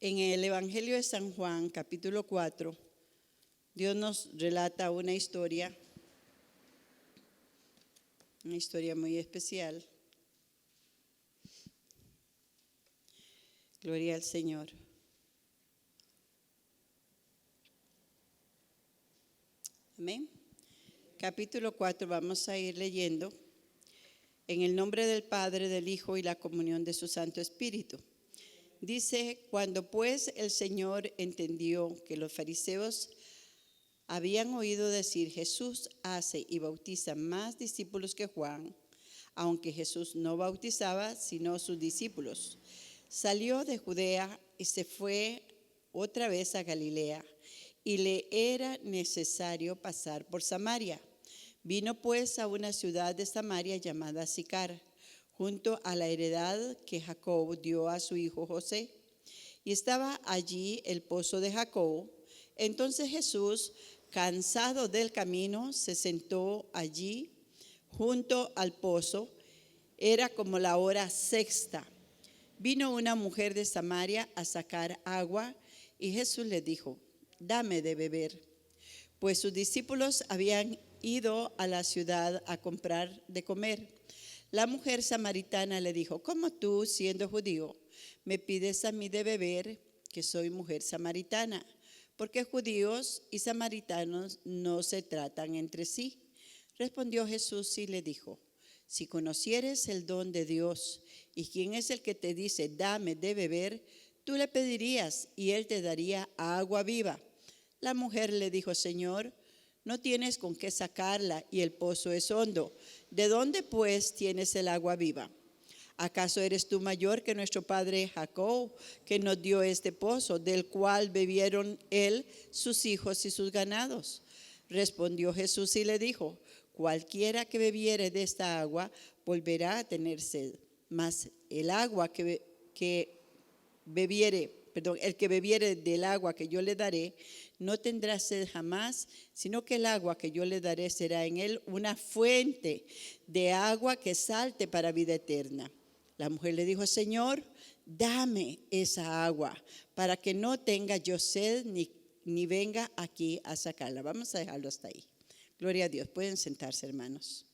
En el Evangelio de San Juan, capítulo 4, Dios nos relata una historia muy especial. Gloria al Señor. Amén. Capítulo 4, vamos a ir leyendo en el nombre del Padre, del Hijo y la comunión de su Santo Espíritu. Dice: cuando pues el Señor entendió que los fariseos habían oído decir, Jesús hace y bautiza más discípulos que Juan, aunque Jesús no bautizaba sino sus discípulos, salió de Judea y se fue otra vez a Galilea, y le era necesario pasar por Samaria. Vino pues a una ciudad de Samaria llamada Sicar, junto a la heredad que Jacob dio a su hijo José. Y estaba allí el pozo de Jacob. Entonces Jesús, cansado del camino, se sentó allí junto al pozo. Era como la hora sexta. Vino una mujer de Samaria a sacar agua, y Jesús le dijo: dame de beber. Pues sus discípulos habían ido a la ciudad a comprar de comer. La mujer samaritana le dijo: ¿cómo tú, siendo judío, me pides a mí de beber, que soy mujer samaritana? Porque judíos y samaritanos no se tratan entre sí. Respondió Jesús y le dijo: si conocieres el don de Dios y quién es el que te dice dame de beber, tú le pedirías y él te daría agua viva. La mujer le dijo: Señor, no tienes con qué sacarla y el pozo es hondo. ¿De dónde pues tienes el agua viva? ¿Acaso eres tú mayor que nuestro padre Jacob, que nos dio este pozo, del cual bebieron él, sus hijos y sus ganados? Respondió Jesús y le dijo: cualquiera que bebiere de esta agua volverá a tener sed, mas el que bebiere del agua que yo le daré no tendrá sed jamás, sino que el agua que yo le daré será en él una fuente de agua que salte para vida eterna. La mujer le dijo: Señor, dame esa agua para que no tenga yo sed ni venga aquí a sacarla. Vamos a dejarlo hasta ahí. Gloria a Dios. Pueden sentarse, hermanos.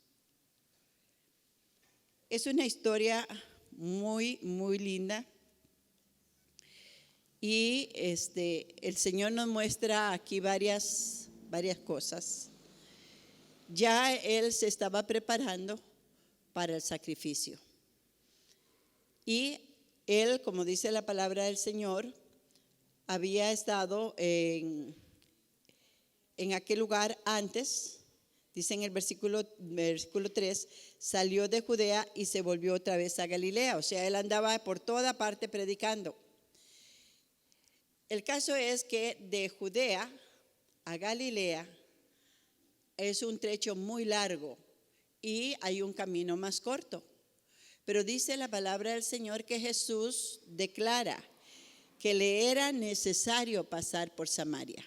Es una historia muy, muy linda. Y el Señor nos muestra aquí varias cosas. Ya Él se estaba preparando para el sacrificio. Y Él, como dice la palabra del Señor, había estado en aquel lugar antes. Dice en el versículo 3, salió de Judea y se volvió otra vez a Galilea. O sea, Él andaba por toda parte predicando. El caso es que de Judea a Galilea es un trecho muy largo y hay un camino más corto. Pero dice la palabra del Señor que Jesús declara que le era necesario pasar por Samaria.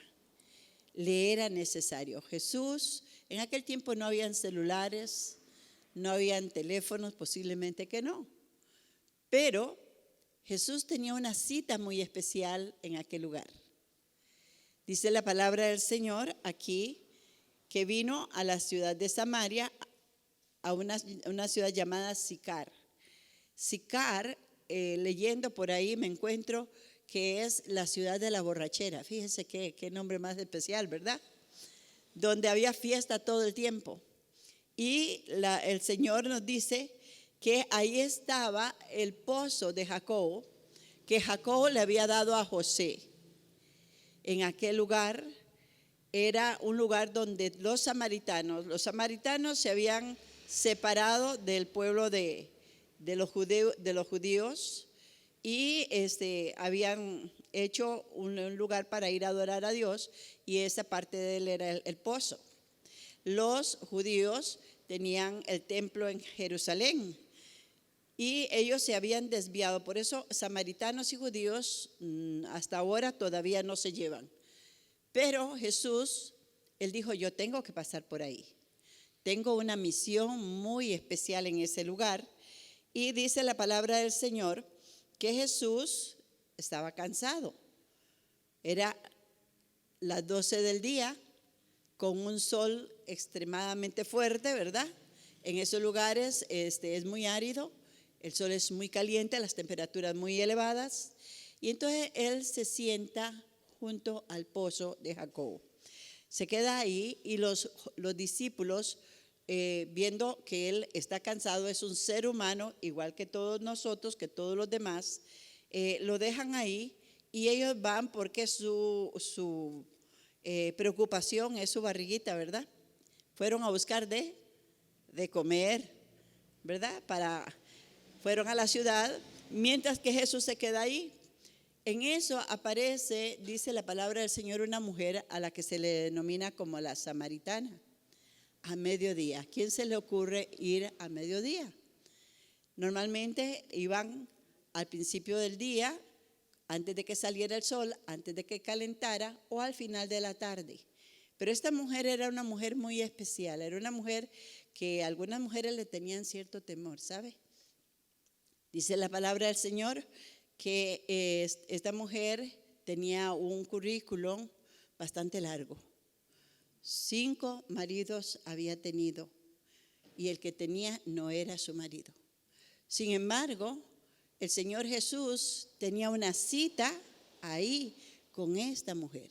Le era necesario. Jesús, en aquel tiempo no habían celulares, no habían teléfonos, posiblemente que no. Pero Jesús tenía una cita muy especial en aquel lugar. Dice la palabra del Señor aquí que vino a la ciudad de Samaria, a una ciudad llamada Sicar. Sicar, leyendo por ahí me encuentro que es la ciudad de la borrachera. Fíjense qué nombre más especial, ¿verdad? Donde había fiesta todo el tiempo. Y el Señor nos dice que ahí estaba el pozo de Jacob, que Jacob le había dado a José. En aquel lugar era un lugar donde los samaritanos se habían separado del pueblo de los judíos y habían hecho un lugar para ir a adorar a Dios, y esa parte de él era el pozo. Los judíos tenían el templo en Jerusalén y ellos se habían desviado. Por eso samaritanos y judíos hasta ahora todavía no se llevan. Pero Jesús, Él dijo: yo tengo que pasar por ahí. Tengo una misión muy especial en ese lugar. Y dice la palabra del Señor que Jesús estaba cansado. Era las 12 del día con un sol extremadamente fuerte, ¿verdad? En esos lugares es muy árido, el sol es muy caliente, las temperaturas muy elevadas. Y entonces él se sienta junto al pozo de Jacobo. Se queda ahí y los discípulos, viendo que él está cansado, es un ser humano, igual que todos nosotros, que todos los demás, lo dejan ahí y ellos van porque su preocupación es su barriguita, ¿verdad? Fueron a buscar de comer, ¿verdad? Fueron a la ciudad, mientras que Jesús se queda ahí. En eso aparece, dice la palabra del Señor, una mujer a la que se le denomina como la samaritana, a mediodía. ¿Quién se le ocurre ir a mediodía? Normalmente iban al principio del día, antes de que saliera el sol, antes de que calentara, o al final de la tarde. Pero esta mujer era una mujer muy especial, era una mujer que algunas mujeres le tenían cierto temor, ¿sabe? Dice la palabra del Señor que esta mujer tenía un currículum bastante largo. 5 maridos había tenido y el que tenía no era su marido. Sin embargo, el Señor Jesús tenía una cita ahí con esta mujer,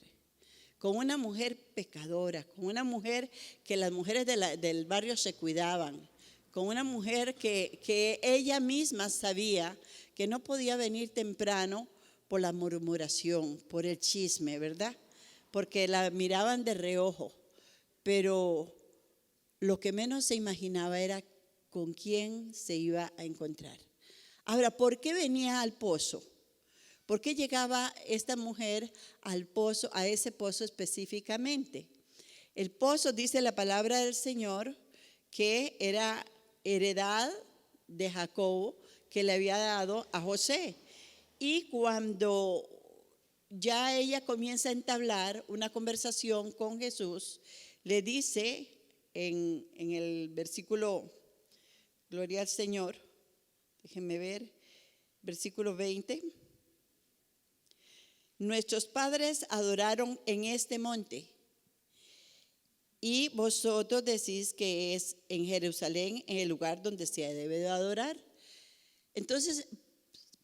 con una mujer pecadora, con una mujer que las mujeres del barrio se cuidaban, con una mujer que ella misma sabía que no podía venir temprano por la murmuración, por el chisme, ¿verdad? Porque la miraban de reojo, pero lo que menos se imaginaba era con quién se iba a encontrar. Ahora, ¿por qué venía al pozo? ¿Por qué llegaba esta mujer al pozo, a ese pozo específicamente? El pozo, dice la palabra del Señor, que era heredad de Jacobo, que le había dado a José. Y cuando ya ella comienza a entablar una conversación con Jesús, le dice en el versículo, gloria al Señor, déjenme ver, versículo 20, nuestros padres adoraron en este monte y vosotros decís que es en Jerusalén, en el lugar donde se debe de adorar. Entonces,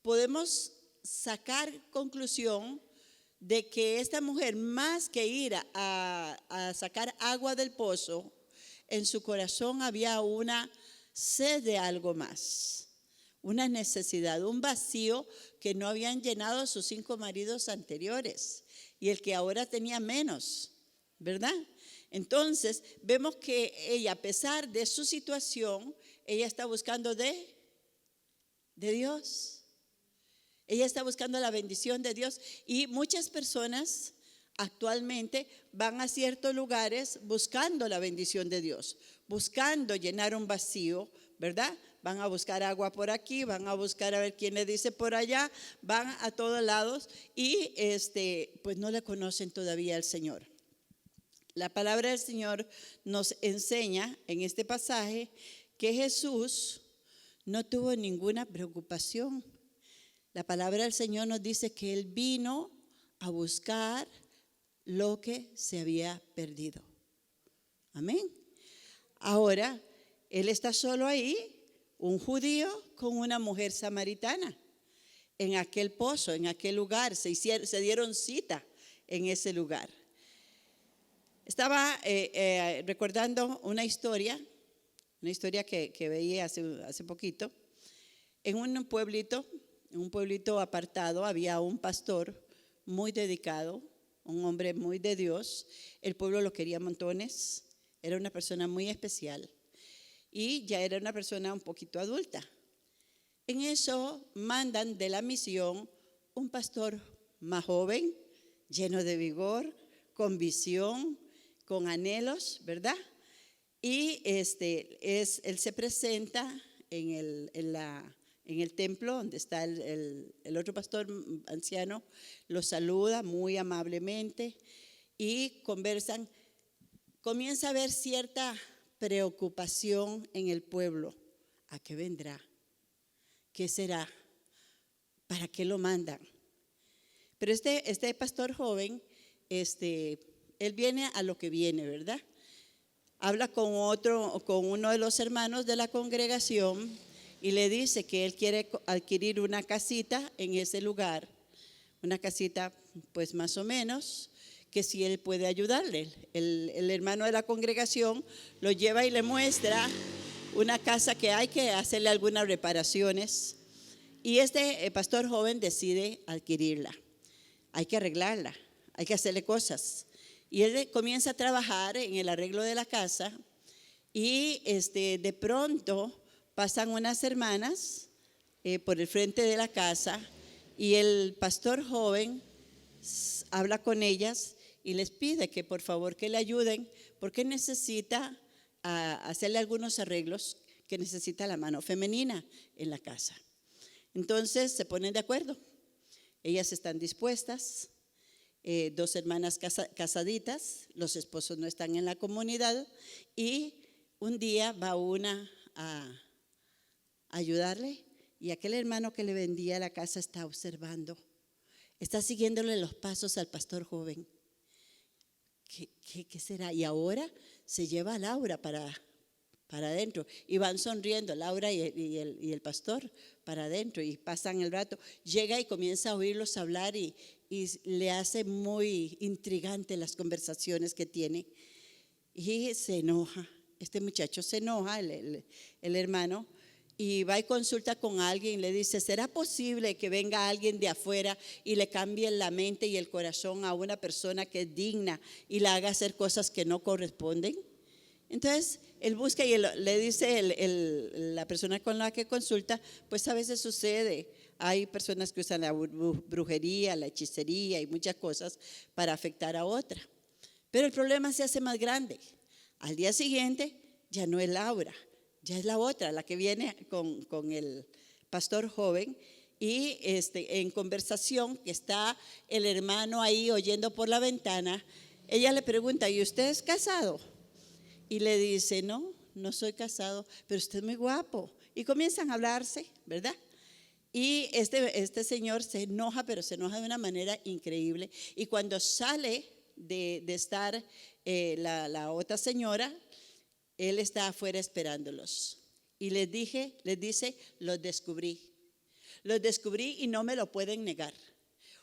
podemos sacar conclusión de que esta mujer, más que ir a sacar agua del pozo, en su corazón había una sed de algo más, una necesidad, un vacío que no habían llenado sus 5 maridos anteriores y el que ahora tenía menos, ¿verdad? Entonces, vemos que ella, a pesar de su situación, ella está buscando de Dios. Ella está buscando la bendición de Dios y muchas personas actualmente van a ciertos lugares buscando la bendición de Dios, buscando llenar un vacío, ¿verdad? Van a buscar agua por aquí, van a buscar a ver quién le dice por allá, van a todos lados y pues no le conocen todavía al Señor. La palabra del Señor nos enseña en este pasaje que Jesús no tuvo ninguna preocupación. La palabra del Señor nos dice que Él vino a buscar lo que se había perdido. Amén. Ahora, Él está solo ahí, un judío con una mujer samaritana, en aquel pozo, en aquel lugar, se dieron cita en ese lugar. Estaba recordando una historia que veía hace poquito. En un pueblito apartado, había un pastor muy dedicado, un hombre muy de Dios. El pueblo lo quería montones, era una persona muy especial y ya era una persona un poquito adulta. En eso mandan de la misión un pastor más joven, lleno de vigor, con visión, con anhelos, ¿verdad? Y él se presenta en el templo donde está el otro pastor anciano, lo saluda muy amablemente y conversan. Comienza a haber cierta preocupación en el pueblo. ¿A qué vendrá? ¿Qué será? ¿Para qué lo mandan? Pero este pastor joven, él viene a lo que viene, ¿verdad? Habla con uno de los hermanos de la congregación y le dice que él quiere adquirir una casita en ese lugar, una casita pues más o menos, que si él puede ayudarle. El hermano de la congregación lo lleva y le muestra una casa que hay que hacerle algunas reparaciones y este pastor joven decide adquirirla. Hay que arreglarla, hay que hacerle cosas. Y él comienza a trabajar en el arreglo de la casa y de pronto pasan unas hermanas por el frente de la casa y el pastor joven habla con ellas y les pide que por favor que le ayuden porque necesita hacerle algunos arreglos que necesita la mano femenina en la casa. Entonces se ponen de acuerdo, ellas están dispuestas. Dos hermanas casaditas, los esposos no están en la comunidad y un día va una a ayudarle y aquel hermano que le vendía la casa está observando, está siguiéndole los pasos al pastor joven. ¿Qué será? Y ahora se lleva a Laura para adentro y van sonriendo Laura y el pastor para adentro y pasan el rato, llega y comienza a oírlos hablar y le hace muy intrigante las conversaciones que tiene y se enoja, este muchacho se enoja, el hermano, y va y consulta con alguien y le dice, ¿será posible que venga alguien de afuera y le cambie la mente y el corazón a una persona que es digna y la haga hacer cosas que no corresponden? Entonces él busca y le dice la persona con la que consulta, pues a veces sucede, hay personas que usan la brujería, la hechicería y muchas cosas para afectar a otra, pero el problema se hace más grande. Al día siguiente ya no es Laura, ya es la otra, la que viene con el pastor joven y en conversación que está el hermano ahí oyendo por la ventana, ella le pregunta, ¿y usted es casado? Y le dice, no soy casado, pero usted es muy guapo. Y comienzan a hablarse, ¿verdad? Y este señor se enoja, pero se enoja de una manera increíble. Y cuando sale de estar la otra señora, él está afuera esperándolos. Y les dice, los descubrí y no me lo pueden negar.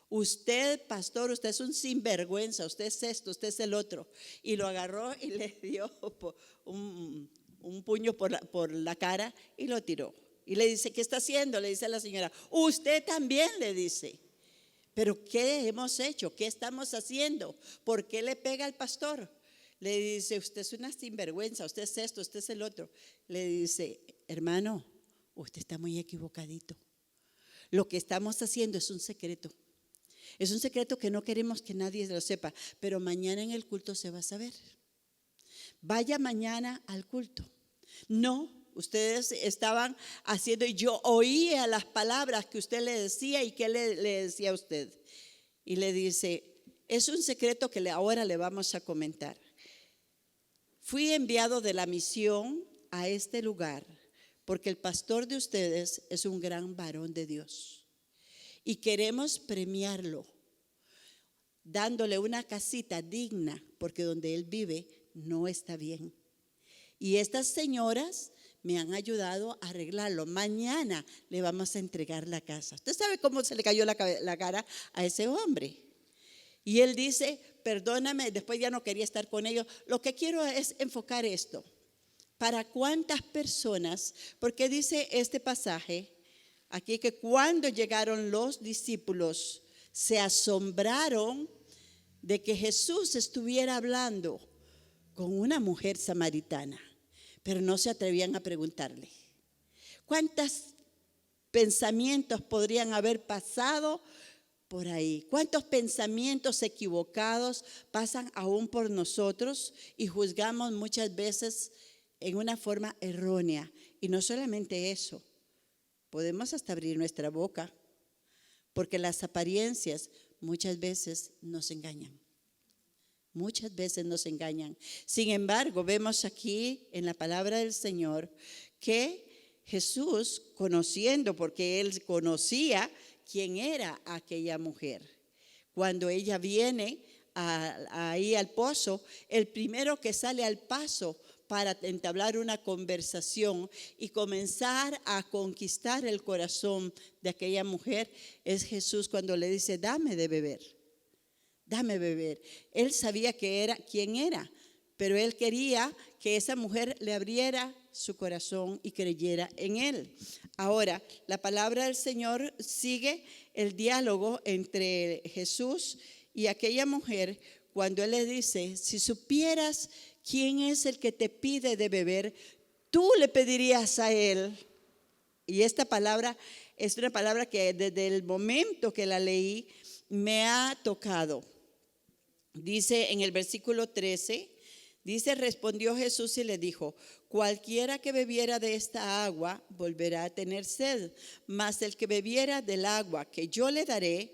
Usted, pastor, usted es un sinvergüenza, usted es esto, usted es el otro. Y lo agarró y le dio un puño por la cara y lo tiró. Y le dice, ¿qué está haciendo? Le dice a la señora, usted también, le dice. ¿Pero qué hemos hecho? ¿Qué estamos haciendo? ¿Por qué le pega al pastor? Le dice, usted es una sinvergüenza, usted es esto, usted es el otro. Le dice, hermano, usted está muy equivocadito. Lo que estamos haciendo es un secreto. Es un secreto que no queremos que nadie lo sepa, pero mañana en el culto se va a saber. Vaya mañana al culto. No, ustedes estaban haciendo y yo oía las palabras que usted le decía y que le decía a usted. Y le dice, es un secreto que ahora le vamos a comentar. Fui enviado de la misión a este lugar porque el pastor de ustedes es un gran varón de Dios. Y queremos premiarlo, dándole una casita digna, porque donde él vive no está bien. Y estas señoras me han ayudado a arreglarlo. Mañana le vamos a entregar la casa. Usted sabe cómo se le cayó la cara a ese hombre. Y él dice, perdóname, después ya no quería estar con ellos. Lo que quiero es enfocar esto. ¿Para cuántas personas? Porque dice este pasaje aquí que cuando llegaron los discípulos se asombraron de que Jesús estuviera hablando con una mujer samaritana, pero no se atrevían a preguntarle. ¿Cuántos pensamientos podrían haber pasado por ahí? ¿Cuántos pensamientos equivocados pasan aún por nosotros y juzgamos muchas veces en una forma errónea? Y no solamente eso. Podemos hasta abrir nuestra boca, porque las apariencias muchas veces nos engañan. Muchas veces nos engañan. Sin embargo, vemos aquí en la palabra del Señor que Jesús, conociendo, porque él conocía quién era aquella mujer, cuando ella viene ahí al pozo, el primero que sale al paso para entablar una conversación y comenzar a conquistar el corazón de aquella mujer es Jesús, cuando le dice: dame de beber, dame beber. Él sabía quién era, pero él quería que esa mujer le abriera su corazón y creyera en él. Ahora, la palabra del Señor sigue el diálogo entre Jesús y aquella mujer, cuando él le dice: si supieras quién es el que te pide de beber, tú le pedirías a él. Y esta palabra es una palabra que desde el momento que la leí me ha tocado. Dice en el versículo 13, dice: respondió Jesús y le dijo: cualquiera que bebiera de esta agua volverá a tener sed, mas el que bebiera del agua que yo le daré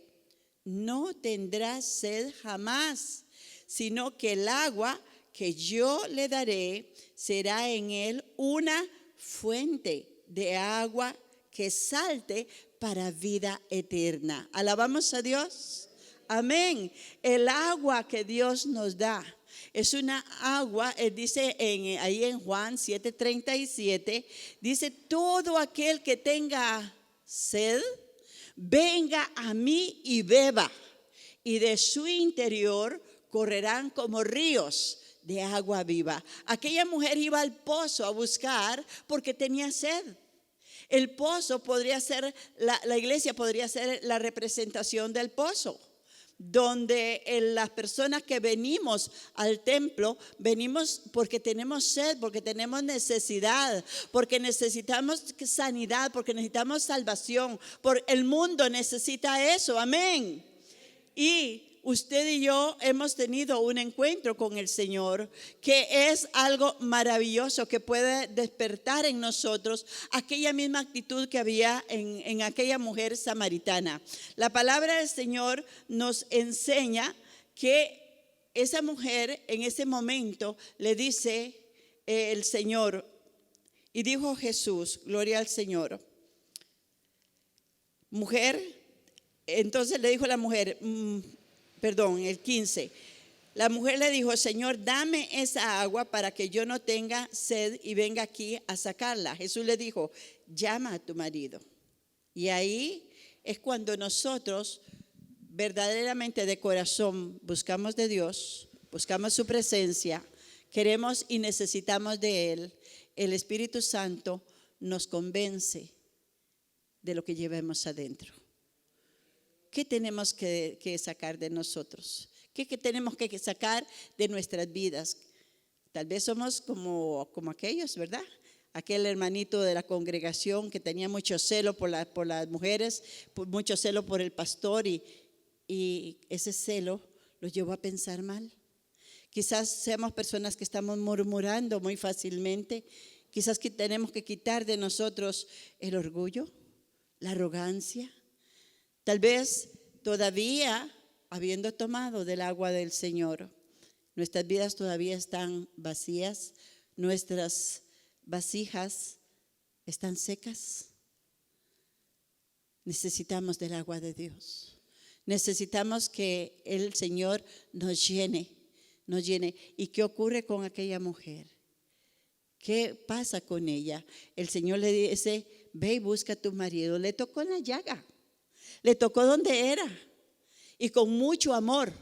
no tendrá sed jamás, sino que el agua que yo le daré será en él una fuente de agua que salte para vida eterna. ¿Alabamos a Dios? Amén. El agua que Dios nos da es una agua, dice ahí en Juan 7:37, dice: todo aquel que tenga sed, venga a mí y beba, y de su interior correrán como ríos de agua viva. Aquella mujer iba al pozo a buscar porque tenía sed. El pozo podría ser, la iglesia podría ser la representación del pozo, donde las personas que venimos al templo, venimos porque tenemos sed, porque tenemos necesidad, porque necesitamos sanidad, porque necesitamos salvación, porque el mundo necesita eso, amén. Y usted y yo hemos tenido un encuentro con el Señor que es algo maravilloso, que puede despertar en nosotros aquella misma actitud que había en aquella mujer samaritana. La palabra del Señor nos enseña que esa mujer en ese momento le dice el Señor, y dijo Jesús, gloria al Señor: mujer, entonces le dijo la mujer, el 15. La mujer le dijo: Señor, dame esa agua para que yo no tenga sed y venga aquí a sacarla. Jesús le dijo: llama a tu marido. Y ahí es cuando nosotros verdaderamente de corazón buscamos de Dios, buscamos su presencia, queremos y necesitamos de Él. El Espíritu Santo nos convence de lo que llevamos adentro. ¿Qué tenemos que sacar de nosotros? ¿Qué tenemos que sacar de nuestras vidas? Tal vez somos como aquellos, ¿verdad? Aquel hermanito de la congregación que tenía mucho celo por las mujeres, mucho celo por el pastor, y ese celo los llevó a pensar mal. Quizás seamos personas que estamos murmurando muy fácilmente. Quizás que tenemos que quitar de nosotros el orgullo, la arrogancia. Tal vez todavía, habiendo tomado del agua del Señor, nuestras vidas todavía están vacías, nuestras vasijas están secas. Necesitamos del agua de Dios. Necesitamos que el Señor nos llene. ¿Y qué ocurre con aquella mujer? ¿Qué pasa con ella? El Señor le dice: ve y busca a tu marido. Le tocó en la llaga. Le tocó donde era, y con mucho amor,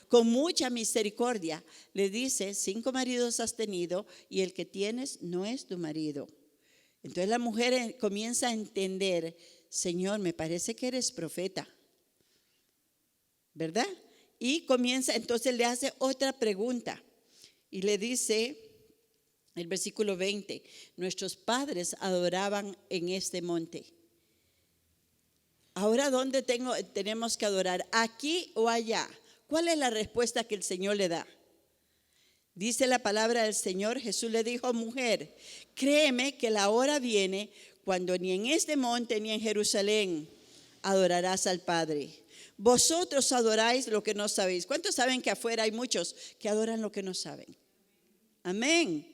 con mucha misericordia, le dice: 5 maridos has tenido y el que tienes no es tu marido. Entonces la mujer comienza a entender: Señor, me parece que eres profeta, ¿verdad? Y entonces le hace otra pregunta y le dice, el versículo 20: nuestros padres adoraban en este monte. Ahora, ¿dónde tenemos que adorar? ¿Aquí o allá? ¿Cuál es la respuesta que el Señor le da? Dice la palabra del Señor: Jesús le dijo: mujer, créeme que la hora viene cuando ni en este monte ni en Jerusalén adorarás al Padre. Vosotros adoráis lo que no sabéis. ¿Cuántos saben que afuera hay muchos que adoran lo que no saben? Amén.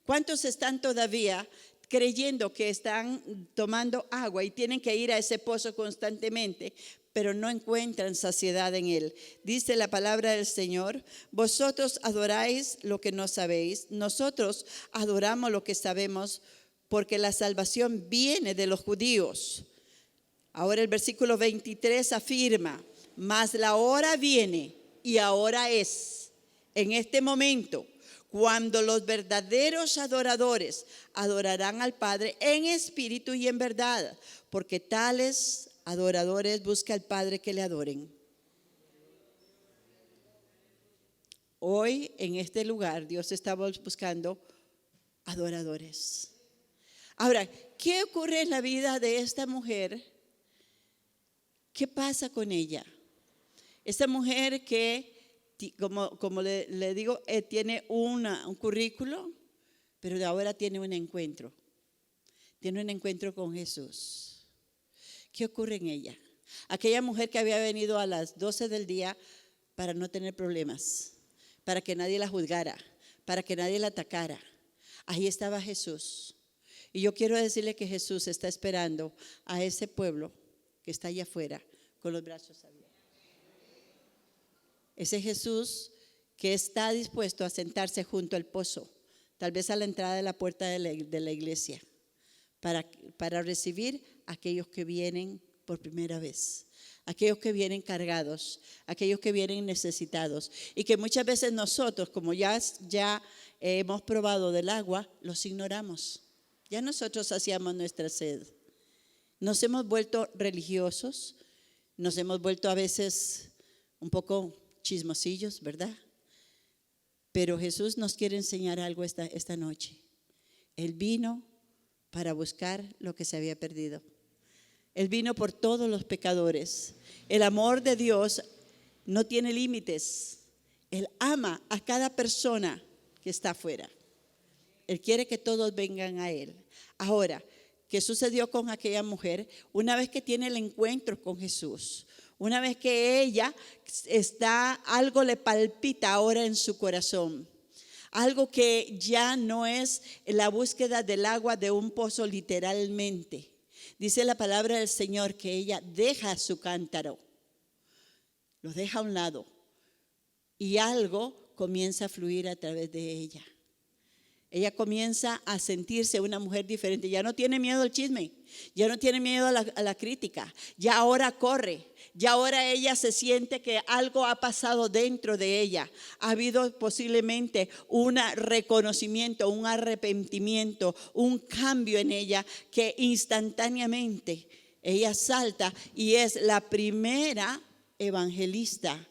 ¿Cuántos están todavía creyendo que están tomando agua y tienen que ir a ese pozo constantemente pero no encuentran saciedad en él. Dice la palabra del Señor: vosotros adoráis lo que no sabéis, nosotros adoramos lo que sabemos, porque la salvación viene de los judíos. Ahora el versículo 23 afirma: mas la hora viene y ahora es, en este momento, cuando los verdaderos adoradores adorarán al Padre en espíritu y en verdad, porque tales adoradores busca al Padre que le adoren. Hoy en este lugar Dios está buscando adoradores. Ahora, ¿qué ocurre en la vida de esta mujer? ¿Qué pasa con ella? Esta mujer que, como le digo, tiene un currículo, pero de ahora tiene un encuentro. Tiene un encuentro con Jesús. ¿Qué ocurre en ella? Aquella mujer que había venido a las 12 del día para no tener problemas, para que nadie la juzgara, para que nadie la atacara. Ahí estaba Jesús. Y yo quiero decirle que Jesús está esperando a ese pueblo que está allá afuera con los brazos abiertos. Ese Jesús que está dispuesto a sentarse junto al pozo, tal vez a la entrada de la puerta de la iglesia, para recibir a aquellos que vienen por primera vez, aquellos que vienen cargados, aquellos que vienen necesitados, y que muchas veces nosotros, como ya hemos probado del agua, los ignoramos. Ya nosotros hacíamos nuestra sed. Nos hemos vuelto religiosos, nos hemos vuelto a veces un poco chismosillos, ¿verdad? Pero Jesús nos quiere enseñar algo esta noche. Él vino para buscar lo que se había perdido. Él vino por todos los pecadores. El amor de Dios no tiene límites. Él ama a cada persona que está afuera. Él quiere que todos vengan a Él. Ahora, ¿qué sucedió con aquella mujer? Una vez que tiene el encuentro con Jesús, una vez que ella algo le palpita ahora en su corazón. Algo que ya no es la búsqueda del agua de un pozo literalmente. Dice la palabra del Señor que ella deja su cántaro, lo deja a un lado y algo comienza a fluir a través de ella. Ella comienza a sentirse una mujer diferente. Ya no tiene miedo al chisme, ya no tiene miedo a la crítica, ya ahora corre. Ya ahora ella se siente que algo ha pasado dentro de ella. Ha habido posiblemente un reconocimiento, un arrepentimiento, un cambio en ella que instantáneamente ella salta y es la primera evangelista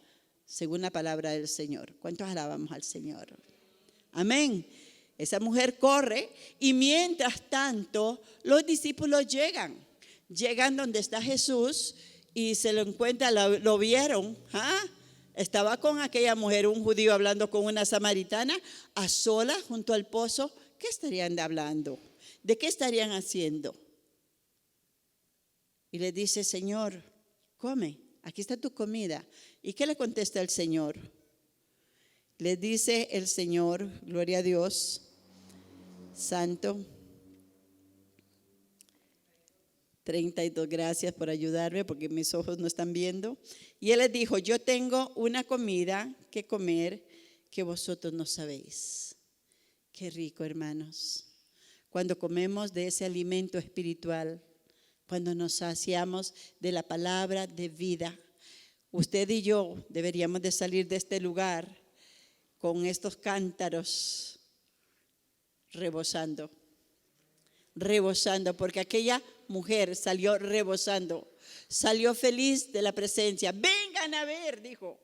según la palabra del Señor. ¿Cuántos alabamos al Señor? Amén. Esa mujer corre y mientras tanto los discípulos llegan donde está Jesús y se lo encuentran, lo vieron. Estaba con aquella mujer, un judío hablando con una samaritana a solas junto al pozo. ¿Qué estarían hablando? ¿De qué estarían haciendo? Y le dice: Señor, come, aquí está tu comida. ¿Y qué le contesta el Señor? Le dice el Señor, gloria a Dios, santo. 32, gracias por ayudarme porque mis ojos no están viendo. Y él les dijo: yo tengo una comida que comer que vosotros no sabéis. Qué rico, hermanos, cuando comemos de ese alimento espiritual, cuando nos saciamos de la palabra de vida. Usted y yo deberíamos de salir de este lugar con estos cántaros rebosando, porque aquella mujer salió rebosando, salió feliz de la presencia. Vengan a ver, dijo,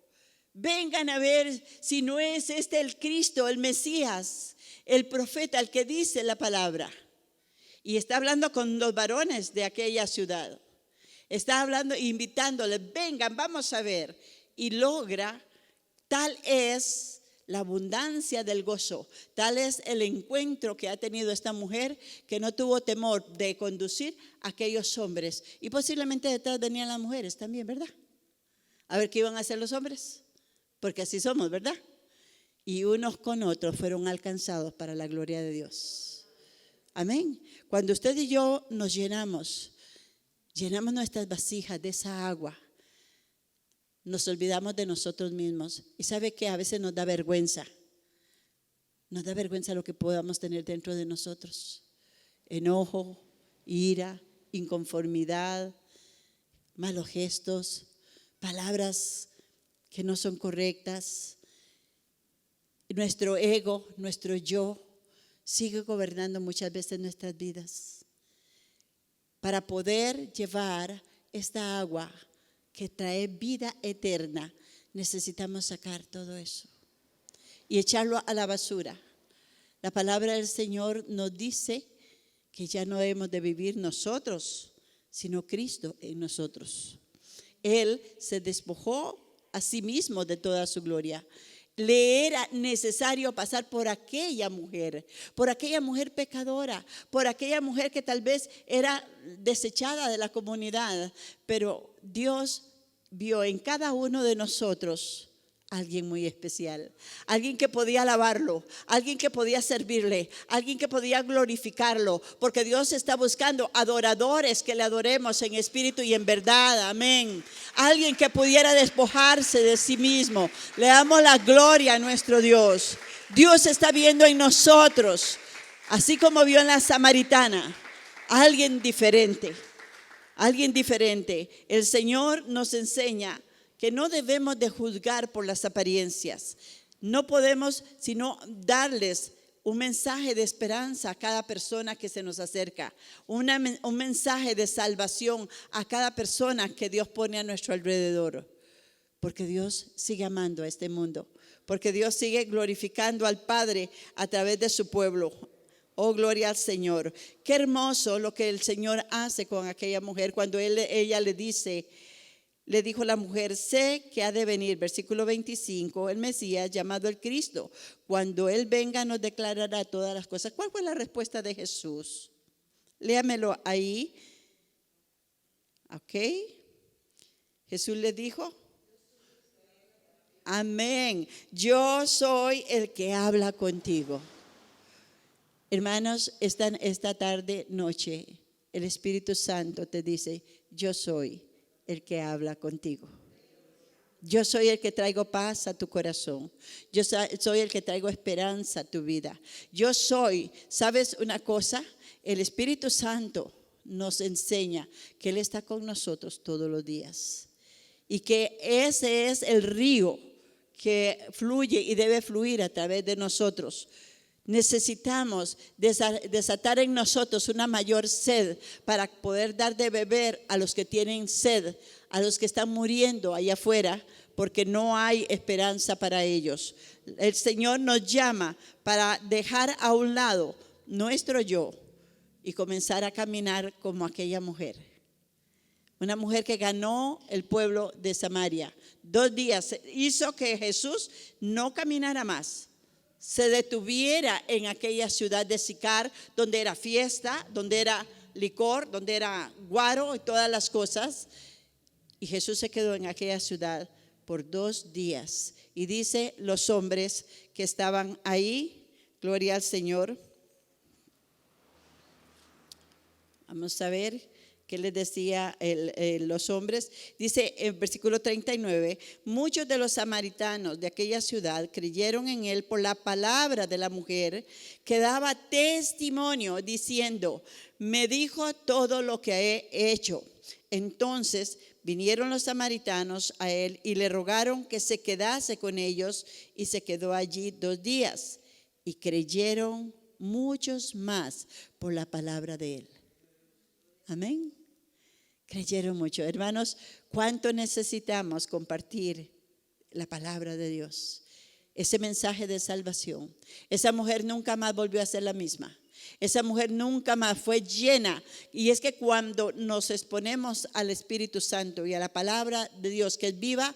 vengan a ver si no es este el Cristo, el Mesías, el profeta, el que dice la palabra. Y está hablando con los varones de aquella ciudad. Está hablando, invitándoles: vengan, vamos a ver. Y logra, tal es la abundancia del gozo, tal es el encuentro que ha tenido esta mujer, que no tuvo temor de conducir a aquellos hombres. Y posiblemente detrás venían las mujeres también, ¿verdad? A ver qué iban a hacer los hombres, porque así somos, ¿verdad? Y unos con otros fueron alcanzados para la gloria de Dios. Amén. Cuando usted y yo nos llenamos nuestras vasijas de esa agua, nos olvidamos de nosotros mismos. Y sabe que a veces nos da vergüenza. Nos da vergüenza lo que podamos tener dentro de nosotros. Enojo, ira, inconformidad, malos gestos, palabras que no son correctas. Nuestro ego, nuestro yo, sigue gobernando muchas veces nuestras vidas. Para poder llevar esta agua que trae vida eterna, necesitamos sacar todo eso y echarlo a la basura. La palabra del Señor nos dice que ya no hemos de vivir nosotros, sino Cristo en nosotros. Él se despojó a sí mismo de toda su gloria. Le era necesario pasar por aquella mujer pecadora, por aquella mujer que tal vez era desechada de la comunidad, pero Dios vio en cada uno de nosotros alguien muy especial, alguien que podía alabarlo, alguien que podía servirle, alguien que podía glorificarlo, porque Dios está buscando adoradores que le adoremos en espíritu y en verdad, amén. Alguien que pudiera despojarse de sí mismo. Le damos la gloria a nuestro Dios. Dios está viendo en nosotros, así como vio en la samaritana, alguien diferente, alguien diferente. El Señor nos enseña que no debemos de juzgar por las apariencias. No podemos sino darles un mensaje de esperanza a cada persona que se nos acerca, un mensaje de salvación a cada persona que Dios pone a nuestro alrededor, porque Dios sigue amando a este mundo, porque Dios sigue glorificando al Padre a través de su pueblo. Oh, gloria al Señor. Qué hermoso lo que el Señor hace con aquella mujer cuando ella le dijo la mujer: sé que ha de venir, versículo 25, el Mesías llamado el Cristo. Cuando Él venga nos declarará todas las cosas. ¿Cuál fue la respuesta de Jesús? Léamelo ahí. Ok. Jesús le dijo: amén. Yo soy el que habla contigo. Hermanos, esta tarde, noche, el Espíritu Santo te dice: yo soy el que habla contigo. Yo soy el que traigo paz a tu corazón. Yo soy el que traigo esperanza a tu vida. Yo soy, ¿sabes una cosa? El Espíritu Santo nos enseña que Él está con nosotros todos los días. Y que ese es el río que fluye y debe fluir a través de nosotros. Necesitamos desatar en nosotros una mayor sed para poder dar de beber a los que tienen sed, a los que están muriendo allá afuera, porque no hay esperanza para ellos. El Señor nos llama para dejar a un lado nuestro yo y comenzar a caminar como aquella mujer. Una mujer que ganó el pueblo de Samaria. 2 días hizo que Jesús no caminara más, se detuviera en aquella ciudad de Sicar, donde era fiesta, donde era licor, donde era guaro y todas las cosas. Y Jesús se quedó en aquella ciudad por 2 días. Y dice los hombres que estaban ahí, gloria al Señor. Vamos a ver qué les decía los hombres. Dice en versículo 39, muchos de los samaritanos de aquella ciudad creyeron en Él por la palabra de la mujer que daba testimonio diciendo: me dijo todo lo que he hecho. Entonces vinieron los samaritanos a Él y le rogaron que se quedase con ellos, y se quedó allí 2 días. Y creyeron muchos más por la palabra de Él. Amén. Creyeron mucho. Hermanos, ¿cuánto necesitamos compartir la palabra de Dios? Ese mensaje de salvación. Esa mujer nunca más volvió a ser la misma. Esa mujer nunca más fue llena. Y es que cuando nos exponemos al Espíritu Santo y a la palabra de Dios que es viva,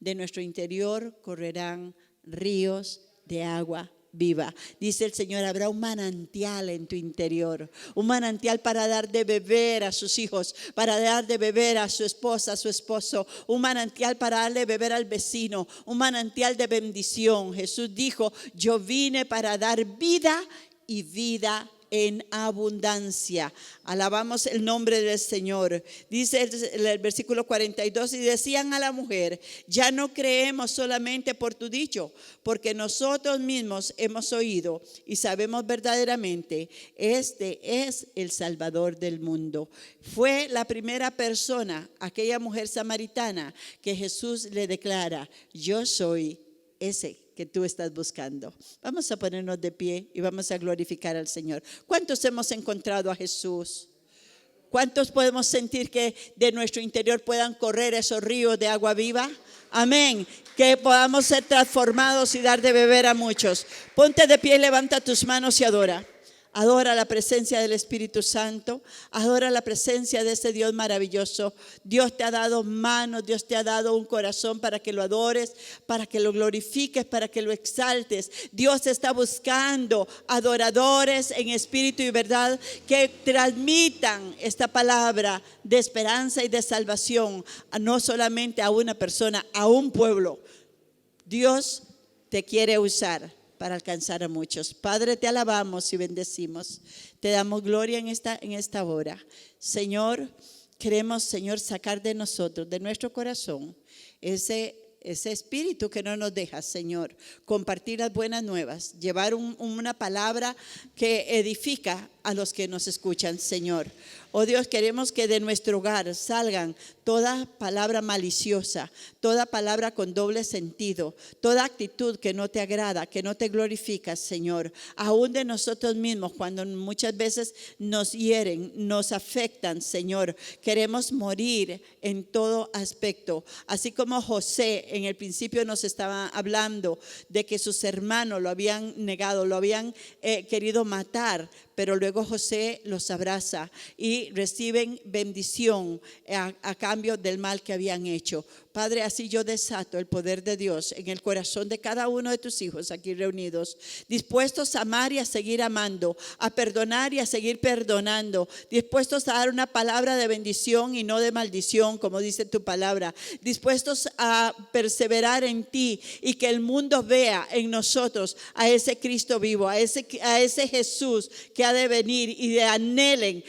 de nuestro interior correrán ríos de agua viva. Dice el Señor: habrá un manantial en tu interior, un manantial para dar de beber a sus hijos, para dar de beber a su esposa, a su esposo, un manantial para darle de beber al vecino, un manantial de bendición. Jesús dijo: yo vine para dar vida y vida en abundancia. Alabamos el nombre del Señor. Dice el versículo 42, y decían a la mujer: ya no creemos solamente por tu dicho, porque nosotros mismos hemos oído y sabemos verdaderamente, este es el Salvador del mundo. Fue la primera persona, aquella mujer samaritana, que Jesús le declara: yo soy ese que tú estás buscando. Vamos a ponernos de pie y vamos a glorificar al Señor. ¿Cuántos hemos encontrado a Jesús? ¿Cuántos podemos sentir que de nuestro interior puedan correr esos ríos de agua viva? Amén. Que podamos ser transformados y dar de beber a muchos. Ponte de pie, levanta tus manos y adora. Adora la presencia del Espíritu Santo. Adora la presencia de ese Dios maravilloso. Dios te ha dado manos, Dios te ha dado un corazón para que lo adores, para que lo glorifiques, para que lo exaltes. Dios está buscando adoradores en espíritu y verdad que transmitan esta palabra de esperanza y de salvación, no solamente a una persona, a un pueblo. Dios te quiere usar para alcanzar a muchos. Padre, te alabamos y bendecimos. Te damos gloria en esta hora. Señor, queremos, Señor, sacar de nosotros, de nuestro corazón, ese espíritu que no nos deja, Señor, compartir las buenas nuevas, llevar una palabra que edifica a los que nos escuchan, Señor. Oh Dios, queremos que de nuestro hogar salgan toda palabra maliciosa, toda palabra con doble sentido, toda actitud que no te agrada, que no te glorifica, Señor. Aún de nosotros mismos, cuando muchas veces nos hieren, nos afectan, Señor. Queremos morir en todo aspecto. Así como José en el principio nos estaba hablando de que sus hermanos lo habían negado, lo habían querido matar, pero luego José los abraza y reciben bendición a cambio del mal que habían hecho. Padre, así yo desato el poder de Dios en el corazón de cada uno de tus hijos aquí reunidos, dispuestos a amar y a seguir amando, a perdonar y a seguir perdonando, dispuestos a dar una palabra de bendición y no de maldición, como dice tu palabra, dispuestos a perseverar en ti y que el mundo vea en nosotros a ese Cristo vivo, a ese Jesús que ha de venir y de anhelen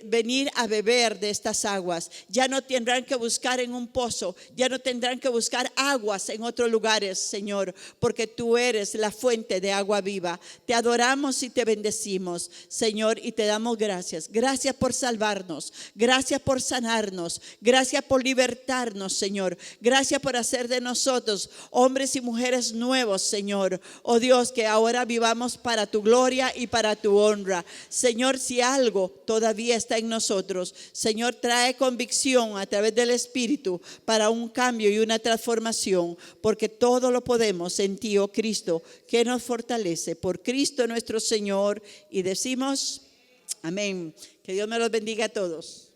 venir a beber de estas aguas. Ya no tendrán que buscar en un pozo, ya no tendrán que buscar aguas en otros lugares, Señor, porque tú eres la fuente de agua viva. Te adoramos y te bendecimos, Señor, y te damos gracias. Gracias por salvarnos, gracias por sanarnos, gracias por libertarnos, Señor. Gracias por hacer de nosotros hombres y mujeres nuevos, Señor. Oh Dios, que ahora vivamos para tu gloria y para tu honra. Señor, si algo todavía está en nosotros, Señor, trae convicción a través del Espíritu para un cambio y una transformación, porque todo lo podemos en ti, oh Cristo, que nos fortalece, por Cristo nuestro Señor. Y decimos amén. Que Dios me los bendiga a todos.